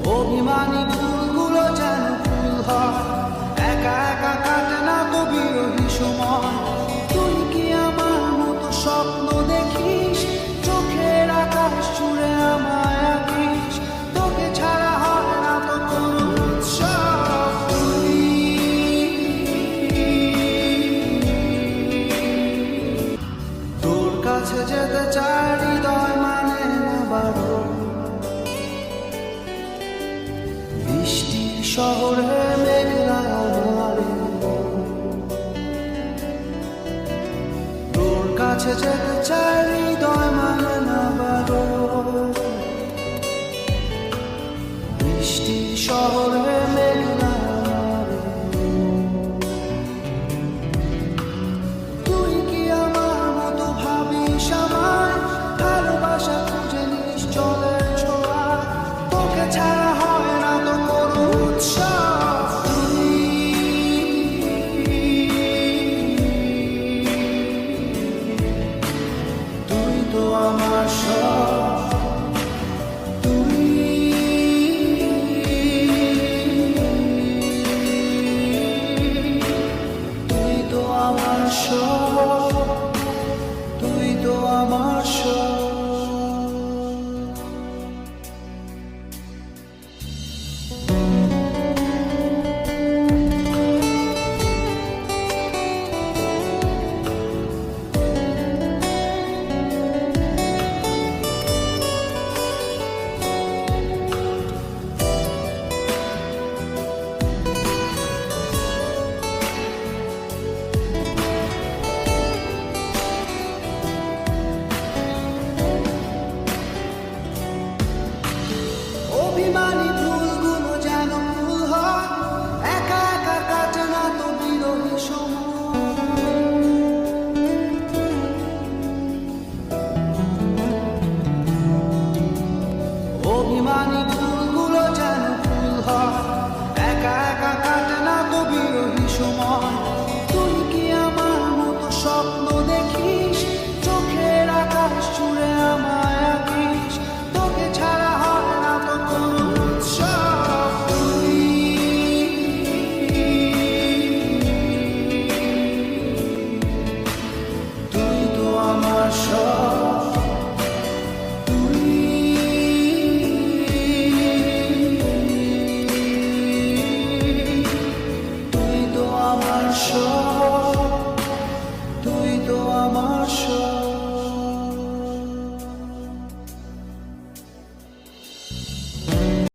অভিমানী ফুলগুলো যেন ফুল হয়, একা একা কাটে না তো বিরোহী সময়। তুই কি আমার মতো স্বপ্ন দেখিস, চোখের আকাশ জুড়ে আমায় আঁকিস? তোকে ছাড়া হয় না তো কোনো উৎসব। তোর কাছে যেতে চাই, হৃদয় মানে না বারো। বৃষ্টির শহরে মেঘলা আধারে, তোর কাছে যেতে চাই, হৃদয় মানে না বারো। বৃষ্টির শহরে মেঘলা আধারে, তুই কি আমার মতো ভাবিস আমায়? ভালোবাসা খুঁজে নিস জলের ছোঁয়া, তোকে ছাড়া হয় না তো কোনো উৎসব। তুই তো আমার সব, তুই তুই তো আমার সব, তুই তো আমার সব। অভিমানী ফুলগুলো যেন ফুল হয়, একা একা কাটে না তো বিরোহী সময়। অভিমানী